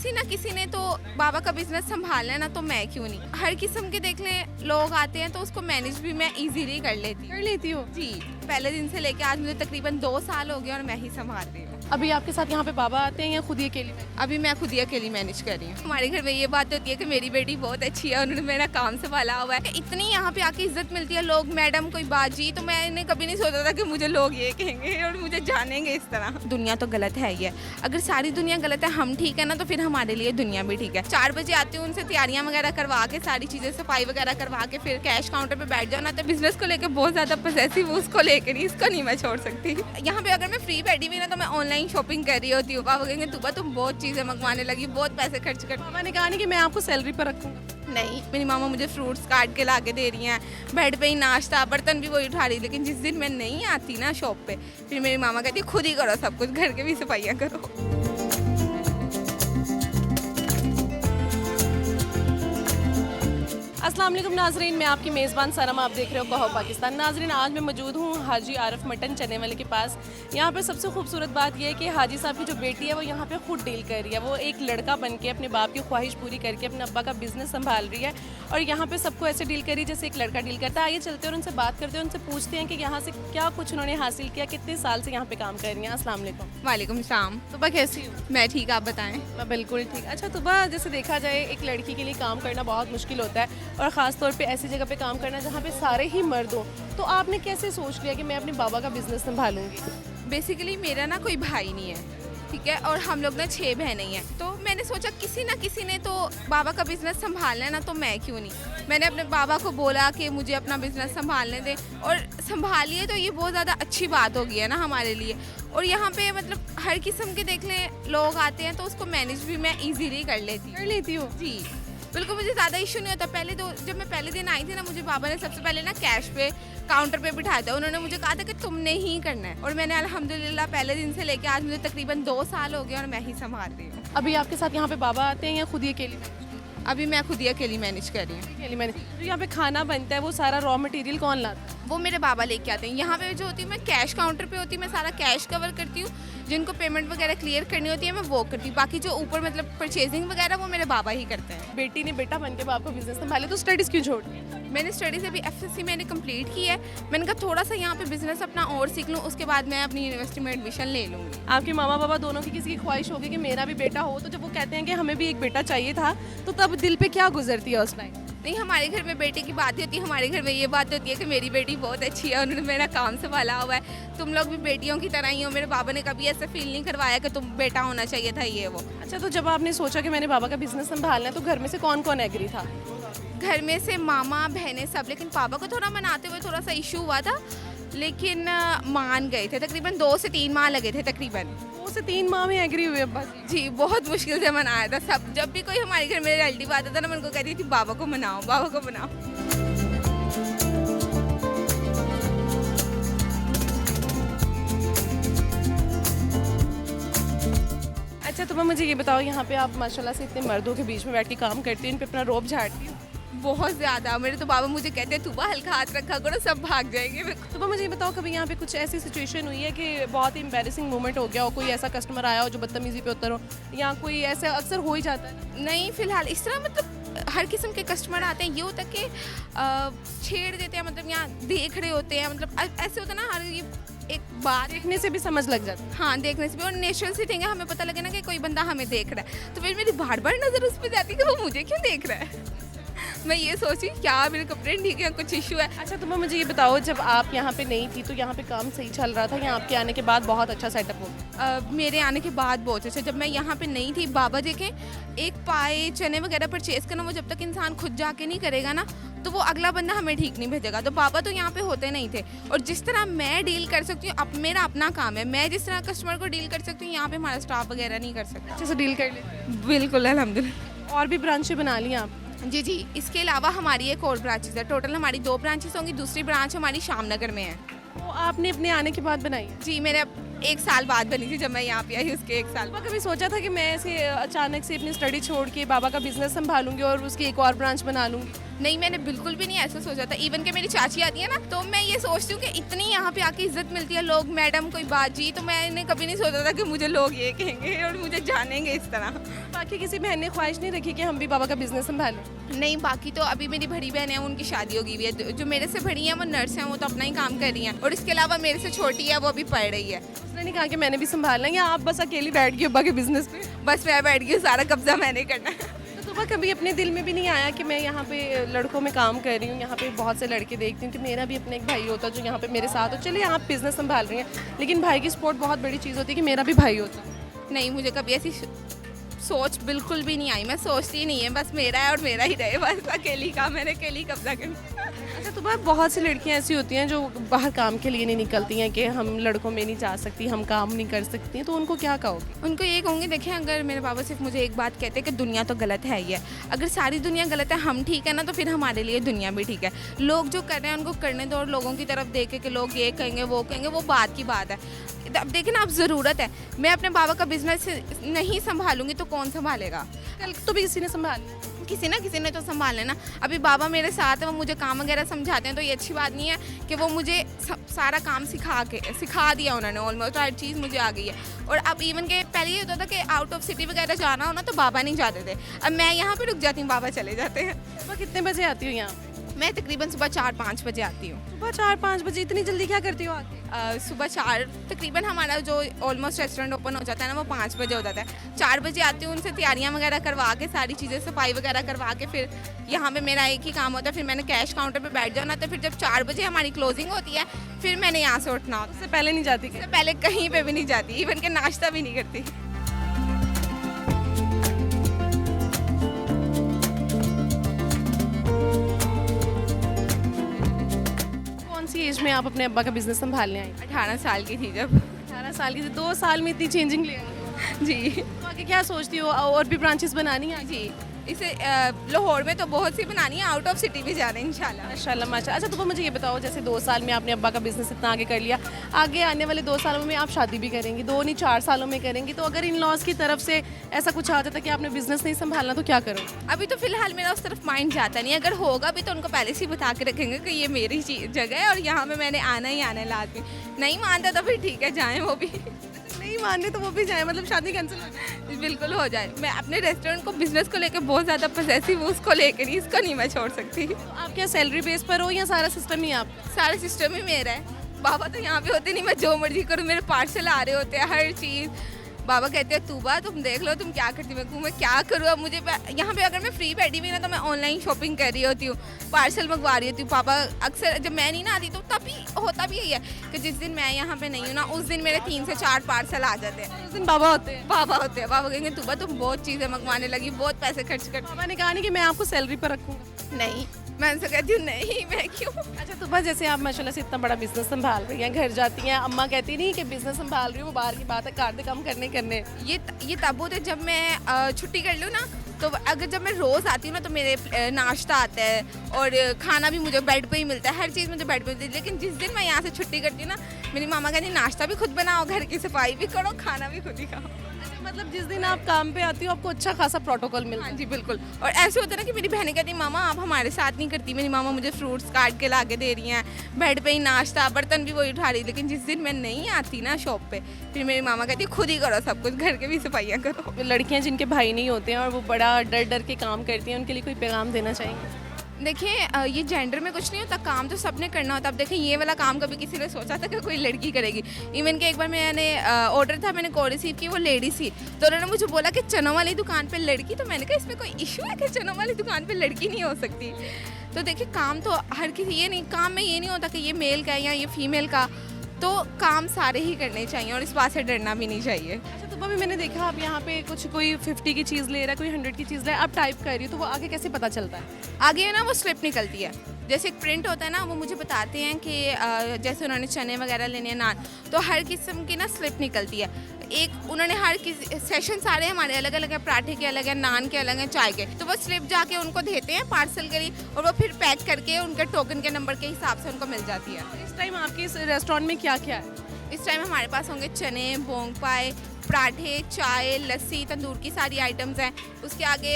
किसी ना किसी ने तो बाबा का बिजनेस संभालना है ना, तो मैं क्यों नहीं। हर किस्म के देख लें लोग आते हैं तो उसको मैनेज भी मैं इजीली कर लेती हूँ जी। पहले दिन से लेके आज मुझे तकरीबन 2 साल हो गए और मैं ही संभाल रही हूँ। अभी आपके साथ यहाँ पे बाबा आते हैं या खुद ही अकेली में? अभी मैं खुद ही अकेली मैनेज कर रही हूँ। हमारे घर में ये बात होती है कि मेरी बेटी बहुत अच्छी है, उन्होंने मेरा काम संभाला हुआ है। इतनी यहाँ पे आके इज्जत मिलती है, लोग मैडम कोई बाजी, तो मैंने कभी नहीं सोचा था कि मुझे लोग ये कहेंगे और मुझे जानेंगे इस तरह। दुनिया तो गलत है ही है, अगर सारी दुनिया गलत है हम ठीक है ना, तो फिर हमारे लिए दुनिया भी ठीक है। 4 बजे आती हूँ, उनसे तैयारियां वगैरह करवा के, सारी चीज़ें सफाई वगैरह करवा के फिर कैश काउंटर पे बैठ जाओ ना। तो बिजनेस को लेकर बहुत ज़्यादा पॉसेसिव, उसको लेकर नहीं, इसको नहीं मैं छोड़ सकती। यहाँ पे अगर मैं फ्री बैठी हुई ना तो मैं ऑनलाइन शॉपिंग कर रही होती हूँ। पापा कहेंगे तुबा तुम बहुत चीज़ें मंगवाने लगी, बहुत पैसे खर्च कर। मामा ने कहा नहीं कि मैं आपको सैलरी पर रखूँगा? नहीं, मेरी मामा मुझे फ्रूट्स काट के ला के दे रही हैं, बेड पे ही नाश्ता, बर्तन भी वही उठा रही। लेकिन जिस दिन मैं नहीं आती ना शॉप पे, फिर मेरी मामा कहती खुद ही करो सब कुछ, घर के भी सफाइयाँ करो। अस्सलाम वालेकुम नाजरीन, मैं आपकी मेज़बान सनम, आप देख रहे हो कहो पाकिस्तान। नाजरीन, आज मैं मौजूद हूँ हाजी आरिफ मटन चने वाले के पास। यहाँ पे सबसे खूबसूरत बात यह है कि हाजी साहब की जो बेटी है वो यहाँ पे खुद डील कर रही है। वो एक लड़का बन के अपने बाप की ख्वाहिश पूरी करके अपने अब्बा का बिजनेस संभाल रही है और यहाँ पे सबको ऐसे डील करी जैसे एक लड़का डील करता है। आइए चलते हैं और उनसे बात करते हैं, उनसे पूछते हैं कि यहाँ से क्या कुछ उन्होंने हासिल किया, कितने साल से यहाँ पे काम कर रही हैं। अस्सलाम वालेकुम। वालेकुम सलाम। तुबा कैसी हो? मैं ठीक, आप बताएं। मैं बिल्कुल ठीक। अच्छा तुबा, जैसे देखा जाए एक लड़की के लिए काम करना बहुत मुश्किल होता है और ख़ास तौर पे ऐसी जगह पे काम करना जहाँ पे सारे ही मर्द हो, तो आपने कैसे सोच लिया कि मैं अपने बाबा का बिजनेस संभालूंगी? बेसिकली मेरा ना कोई भाई नहीं है, ठीक है, और हम लोग ना 6 बहनें हैं। तो मैंने सोचा किसी ना किसी ने तो बाबा का बिजनेस संभालना है ना, तो मैं क्यों नहीं। मैंने अपने बाबा को बोला कि मुझे अपना बिजनेस संभालने दें, और संभालिए तो ये बहुत ज़्यादा अच्छी बात हो गई है ना हमारे लिए। और यहाँ पे मतलब हर किस्म के देख लें लोग आते हैं तो उसको मैनेज भी मैं ईजीली कर लेती हूँ जी। बिल्कुल, मुझे ज़्यादा इशू नहीं होता। पहले तो जब मैं पहले दिन आई थी ना, मुझे बाबा ने सबसे पहले ना कैश पे काउंटर पे बिठाया था। उन्होंने मुझे कहा था कि तुमने ही करना है, और मैंने अल्हम्दुलिल्लाह पहले दिन से लेके आज मुझे तकरीबन 2 साल हो गए और मैं ही संभाल रही हूँ। अभी आपके साथ यहाँ पे बाबा आते हैं या खुद ही अकेली मैनेज? अभी मैं खुद ही अकेली मैनेज कर रही हूँ। अकेली मैनेज। तो यहाँ पे खाना बनता है, वो सारा रॉ मटेरियल कौन लाता है? वो मेरे बाबा लेके आते हैं। यहाँ पे जो होती है, मैं कैश काउंटर पे होती हूँ, मैं सारा कैश कवर करती हूँ। जिनको पेमेंट वगैरह क्लियर करनी होती है मैं वो करती हूँ। बाकी जो ऊपर मतलब परचेजिंग वगैरह वो मेरे बाबा ही करते हैं। बेटी ने बेटा बन के बाप को बिजनेस संभाले, तो स्टडीज़ क्यों छोड़ दी? मैंने स्टडीज़ अभी FSC मैंने कंप्लीट की है। मैंने कहा थोड़ा सा यहाँ पे बिजनेस अपना और सीख लूँ, उसके बाद मैं अपनी यूनिवर्सिटी में एडमिशन ले लूँगी। आपके मामा बाबा दोनों की किसी की ख्वाहिश होगी कि मेरा भी बेटा हो, तो जब वो कहते हैं कि हमें भी एक बेटा चाहिए था, तो तब दिल पे क्या गुजरती है उस टाइम? नहीं, हमारे घर में बेटे की बात ही होती है। हमारे घर में ये बात होती है कि मेरी बेटी बहुत अच्छी है, उन्होंने मेरा काम संभाला हुआ है, तुम लोग भी बेटियों की तरह ही हो। मेरे बाबा ने कभी ऐसा फील नहीं करवाया कि तुम बेटा होना चाहिए था, ये वो। अच्छा, तो जब आपने सोचा कि मैंने बाबा का बिजनेस संभालना है, तो घर में से कौन कौन एग्री था? घर में से मामा बहनें सब, लेकिन पापा को थोड़ा मनाते हुए थोड़ा सा इशू हुआ था, लेकिन मान गए थे। तकरीबन 2 से 3 माह लगे थे तकरीबन। 2 से 3 माह में एग्री हुए अब्बा जी? जी, बहुत मुश्किल से मनाया था सब। जब भी कोई हमारे घर में रिलेटिव आता था ना, मैं उनको कहती थी बाबा को मनाओ, बाबा को मनाओ। अच्छा, तो मैं मुझे ये बताओ, यहाँ पे आप माशाल्लाह से इतने मर्दों के बीच में बैठ के काम करती हैं, इन पे अपना रोब झाड़ती हैं? बहुत ज़्यादा। मेरे तो बाबा मुझे कहते हैं तुबा हल्का हाथ रखा करो, सब भाग जाएंगे। तो मुझे ये बताओ, कभी यहाँ पे कुछ ऐसी सिचुएशन हुई है कि बहुत ही एम्बैरेसिंग मोमेंट हो गया हो, कोई ऐसा कस्टमर आया हो जो बदतमीजी पे उतर हो, या कोई ऐसे अक्सर हो ही जाता है? नहीं, फिलहाल इस तरह मतलब हर किस्म के कस्टमर आते हैं। ये होता है कि छेड़ देते हैं, मतलब यहाँ देख रहे होते हैं, मतलब ऐसे होता है ना, हर ये एक बार देखने से भी समझ लग जाती है। हाँ, देखने से भी, और नेचुरल सी थिंग है, हमें पता लगे ना कि कोई बंदा हमें देख रहा है, तो फिर मेरी बार बार नज़र उस पर जाती है कि वो मुझे क्यों देख रहा है। मैं ये सोची क्या मेरे कपड़े ठीक है, कुछ इशू है। अच्छा, तो मुझे ये बताओ, जब आप यहाँ पे नहीं थी तो यहाँ पे काम सही चल रहा था, या आपके आने के बाद बहुत अच्छा सेटअप हो गया? मेरे आने के बाद बहुत अच्छा। जब मैं यहाँ पे नहीं थी, बाबा देखें एक पाए चने वगैरह परचेज करना, वो जब तक इंसान खुद जाके नहीं करेगा ना, तो वो अगला बंदा हमें ठीक नहीं भेजेगा। तो बाबा तो यहाँ पे होते नहीं थे, और जिस तरह मैं डील कर सकती हूँ, अब मेरा अपना काम है, मैं जिस तरह कस्टमर को डील कर सकती हूँ, यहाँ पे हमारा स्टाफ वगैरह नहीं कर सकता। अच्छे से डील कर ले? बिल्कुल, अल्हम्दुलिल्लाह। और भी ब्रांचें बना ली आप? जी जी, इसके अलावा हमारी एक और ब्रांचेस है। टोटल हमारी 2 ब्रांचेस होंगी, दूसरी ब्रांच हमारी शामनगर में है। वो आपने अपने आने के बाद बनाई है? जी, मेरे 1 साल बाद बनी थी, जब मैं यहाँ पे आई उसके 1 साल बाद। आपने कभी सोचा था कि मैं ऐसे अचानक से अपनी स्टडी छोड़ के बाबा का बिजनेस संभालूंगी और उसकी एक और ब्रांच बना लूंगी? नहीं, मैंने बिल्कुल भी नहीं ऐसा सोचा था। इवन कि मेरी चाची आती है ना, तो मैं ये सोचती हूँ कि इतनी यहाँ पे आके इज्जत मिलती है, लोग मैडम कोई बाजी, तो मैंने कभी नहीं सोचा था कि मुझे लोग ये कहेंगे और मुझे जानेंगे इस तरह। बाकी किसी बहन ने ख्वाहिश नहीं रखी कि हम भी बाबा का बिजनेस संभालें? नहीं, बाकी तो अभी मेरी बड़ी बहन है, उनकी शादी हो गई हुई है। जो मेरे से बड़ी है वो नर्स है, वो तो अपना ही काम कर रही हैं, और इसके अलावा मेरे से छोटी है, वो अभी पढ़ रही है। उसने नहीं कहा कि मैंने भी संभालना है, या आप बस अकेली बैठ गई अब्बा के बिजनेस पे? बस मैं बैठ गई, सारा कब्जा मैंने करना है। तो सुबह कभी अपने दिल में भी नहीं आया कि मैं यहाँ पे लड़कों में काम कर रही हूँ, यहाँ पे बहुत से लड़के देखती हूँ कि मेरा भी अपना एक भाई होता जो यहाँ पे मेरे साथ हो? चलिए आप बिजनेस संभाल रही हैं, लेकिन भाई की सपोर्ट बहुत बड़ी चीज़ होती है कि मेरा भी भाई होता। नहीं, मुझे कभी ऐसी सोच बिल्कुल भी नहीं आई। मैं सोचती ही नहीं है, बस मेरा है और मेरा ही रहे, बस अकेली का, मैंने अकेली कब्जा करना। अच्छा, तो बहुत सी लड़कियां ऐसी होती हैं जो बाहर काम के लिए नहीं निकलती हैं कि हम लड़कों में नहीं जा सकती, हम काम नहीं कर सकती हैं, तो उनको क्या कहोगे? उनको ये कहूँगी, देखिए अगर मेरे पापा सिर्फ मुझे एक बात कहते हैं कि दुनिया तो गलत है ही है। अगर सारी दुनिया गलत है, हम ठीक है ना, तो फिर हमारे लिए दुनिया भी ठीक है। लोग जो कर रहे हैं उनको करने दो, और लोगों की तरफ देखे कि लोग ये कहेंगे वो कहेंगे, वो बात की बात है। अब देखिए ना, अब ज़रूरत है, मैं अपने बाबा का बिजनेस नहीं संभालूंगी तो कौन संभालेगा? कल तो भी किसी ने संभाल, किसी ना किसी ने तो संभाल लेना। अभी बाबा मेरे साथ है, वो मुझे काम वगैरह समझाते हैं, तो ये अच्छी बात नहीं है कि वो मुझे सारा काम सिखा दिया उन्होंने, ऑलमोस्ट हर चीज़ मुझे आ गई है। और अब इवन के पहले ये होता था कि आउट ऑफ सिटी वगैरह जाना हो ना, तो बाबा नहीं जाते थे। अब मैं यहाँ पे रुक जाती हूँ, बाबा चले जाते हैं। सुबह कितने बजे आती हो यहाँ? मैं तकरीबन सुबह 4-5 बजे आती हूँ। सुबह 4-5 बजे? इतनी जल्दी क्या करती हो आके? सुबह 4 तकरीबन, हमारा जो ऑलमोस्ट रेस्टोरेंट ओपन हो जाता है ना, वो 5 बजे हो जाता है। 4 बजे आती हूँ, उनसे तैयारियाँ वगैरह करवा के, सारी चीज़ें सफाई वगैरह करवा के, फिर यहाँ पे मेरा एक ही काम होता है, फिर मैंने कैश काउंटर पे बैठ जाना। तो फिर जब 4 बजे हमारी क्लोजिंग होती है, फिर मैंने यहाँ से उठना होता है। उससे पहले नहीं जाती? उससे पहले कहीं पे भी नहीं जाती, इवन के नाश्ता भी नहीं करती। कौन सी एज में आप अपने अब्बा का बिजनेस संभालने आई? 18 साल की थी जब। 18 साल की थी? 2 साल में इतनी चेंजिंग ले आई? जी तो आगे क्या सोचती हो, और भी ब्रांचेस बनानी है? जी, इसे लाहौर में तो बहुत सी बनानी है, आउट ऑफ सिटी भी जाना है इंशाल्लाह। माशाल्लाह माशाल्लाह। अच्छा, तो मुझे ये बताओ, जैसे 2 साल में आपने अब्बा का बिजनेस इतना आगे कर लिया, आगे आने वाले 2 सालों में आप शादी भी करेंगी, 2 नहीं 4 सालों में करेंगी, तो अगर इन लॉज की तरफ से ऐसा कुछ आ जाता कि आपने बिजनेस नहीं संभालना, तो क्या करोगे? अभी तो फिलहाल मेरा उस तरफ माइंड जाता नहीं, अगर होगा भी तो उनको पहले से ही बता के रखेंगे कि ये मेरी जगह है और यहाँ पे मैंने आना ही आना है लाजमी। नहीं मानता तो फिर ठीक है, जाएँ वो भी। नहीं मानने तो वो भी जाए, मतलब शादी कैंसिल हो जाए? बिल्कुल हो जाए। मैं अपने रेस्टोरेंट को, बिजनेस को लेकर बहुत ज़्यादा पॉसेसिव हूँ, उसको लेकर ही, इसको नहीं मैं छोड़ सकती। तो आप क्या सैलरी बेस पर हो या सारा सिस्टम ही आप? सारा सिस्टम ही मेरा है। बाबा तो यहाँ पे होते नहीं, मैं जो मर्जी करूँ, मेरे पार्सल आ रहे होते हैं, हर चीज़। बाबा कहते हैं तूबा तुम देख लो तुम क्या करती, मैं क्या करूँ अब? मुझे यहाँ पे अगर मैं फ्री बैठी हुई ना, तो मैं ऑनलाइन शॉपिंग कर रही होती हूँ, पार्सल मंगवा रही होती हूँ। पापा अक्सर जब मैं नहीं ना आती, तो तभी होता भी यही है कि जिस दिन मैं यहाँ पे नहीं हूँ ना, उस दिन मेरे 3 से 4 पार्सल आ जाते हैं। उस दिन बाबा होते हैं? बाबा होते हैं। बाबा कहेंगे तूबा तुम बहुत चीज़ें मंगवाने लगी, बहुत पैसे खर्च कर। बाबा ने कहा नहीं कि मैं आपको सैलरी पर रखूँगा? नहीं, मैं उनसे कहती हूँ नहीं, मैं क्यों। अच्छा, तो बस जैसे आप माशाल्लाह से इतना बड़ा बिजनेस संभाल रही हैं, घर जाती हैं, अम्मा कहती नहीं कि बिजनेस संभाल रही हूँ, वो बाहर की बात है, कार दे काम करने। ये तब होता है जब मैं छुट्टी कर लूँ ना, तो अगर जब मैं रोज़ आती हूँ ना, तो मेरे नाश्ता आता है और खाना भी मुझे बेड पे ही मिलता है, हर चीज़ मुझे बेड पे मिलती है। लेकिन जिस दिन मैं यहाँ से छुट्टी करती हूँ ना, मेरी मामा कहती नाश्ता भी खुद बनाओ, घर की सफाई भी करो, खाना भी खुद ही खाओ। मतलब जिस दिन आप काम पे आती हो आपको अच्छा खासा प्रोटोकॉल मिलता है? हाँ जी बिल्कुल। और ऐसे होता है ना कि मेरी बहनें कहती मामा आप हमारे साथ नहीं करती, मेरी मामा मुझे फ्रूट्स काट के ला के दे रही हैं, बेड पे ही नाश्ता, बर्तन भी वही उठा रही। लेकिन जिस दिन मैं नहीं आती ना शॉप पे, फिर मेरी मामा कहती खुद ही करो सब कुछ, घर के भी सफाइयाँ करो। लड़कियाँ जिनके भाई नहीं होते हैं और वो बड़ा डर डर के काम करती हैं, उनके लिए कोई पैगाम देना चाहिए? देखिए ये जेंडर में कुछ नहीं होता, काम तो सबने करना होता। अब देखिए ये वाला काम कभी किसी ने सोचा था कि कोई लड़की करेगी? इवन कि एक बार मैंने ऑर्डर था, मैंने कॉल रिसीव की, वो लेडी थी, तो उन्होंने मुझे बोला कि चनों वाली दुकान पे लड़की। तो मैंने कहा इसमें कोई इशू है कि चनों वाली दुकान पे लड़की नहीं हो सकती? तो देखिए काम तो हर किसी, ये नहीं, काम में ये नहीं होता कि ये मेल का है या ये फीमेल का, तो काम सारे ही करने चाहिए और इस बात से डरना भी नहीं चाहिए। अच्छा, तो अभी मैंने देखा आप यहाँ पे कोई 50 की चीज़ ले रहा है, कोई 100 की चीज़ ले रहा है, आप टाइप कर रही हो, तो वो आगे कैसे पता चलता है? आगे ना वो स्लिप निकलती है, जैसे एक प्रिंट होता है ना, वो मुझे बताते हैं कि जैसे उन्होंने चने वगैरह लेने हैं, नान, तो हर किस्म की ना स्लिप निकलती है। एक उन्होंने हर किसी सेशन सारे हमारे अलग अलग हैं, पराठे के अलग हैं, नान के अलग हैं, चाय के, तो वो स्लिप जाके उनको देते हैं पार्सल के लिए, और वो फिर पैक करके उनके टोकन के नंबर के हिसाब से उनको मिल जाती है। इस टाइम आपके इस रेस्टोरेंट में क्या क्या है? इस टाइम हमारे पास होंगे चने, बोंग पाए, पराठे, चाय, लस्सी, तंदूर की सारी आइटम्स हैं। उसके आगे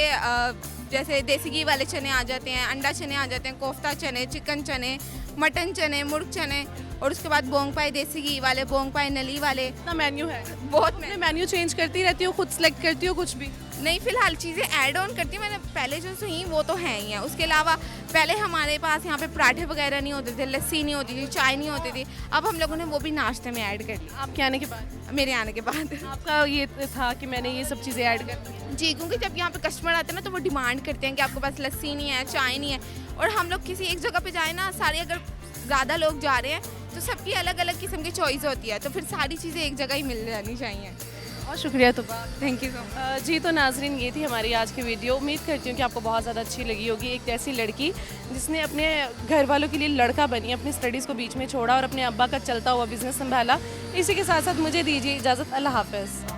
जैसे देसी घी वाले चने आ जाते हैं, अंडा चने आ जाते हैं, कोफ्ता चने, चिकन चने, मटन चने, मुर्ग चने, और उसके बाद बोंग पाए देसी घी वाले, बोंग पाए नली वाले। इतना मेन्यू है, बहुत मैं मेन्यू चेंज करती रहती हूँ, खुद सेलेक्ट करती हूँ कुछ भी? नहीं, फ़िलहाल चीज़ें ऐड ऑन करती हूँ मैंने, पहले जो हुई वो तो हैं ही हैं। उसके अलावा पहले हमारे पास यहाँ पे पराठे वगैरह नहीं होते थे, लस्सी नहीं होती थी, चाय नहीं होती थी। अब हम लोगों ने वो भी नाश्ते में ऐड कर लिया आपके आने के बाद मेरे आने के बाद। आपका ये था कि मैंने ये सब चीज़ें ऐड कर दी। जी, क्योंकि जब यहाँ पे कस्टमर आते हैं ना तो वो डिमांड करते हैं कि आपके पास लस्सी नहीं है, चाय नहीं है, और हम लोग किसी एक जगह पे जाए ना, सारे अगर ज़्यादा लोग जा रहे हैं तो सबकी अलग अलग किस्म की चॉइस होती है, तो फिर सारी चीज़ें एक जगह ही मिल जानी चाहिए। बहुत शुक्रिया Tuba. Thank you so much. जी तो नाजरीन, ये थी हमारी आज की वीडियो। उम्मीद करती हूँ कि आपको बहुत ज़्यादा अच्छी लगी होगी। एक ऐसी लड़की जिसने अपने घर वालों के लिए लड़का बनी, अपनी स्टडीज़ को बीच में छोड़ा और अपने अब्बा का चलता हुआ बिजनेस संभाला। इसी के साथ साथ मुझे दीजिए इजाज़त। अल्लाह हाफ़िज़।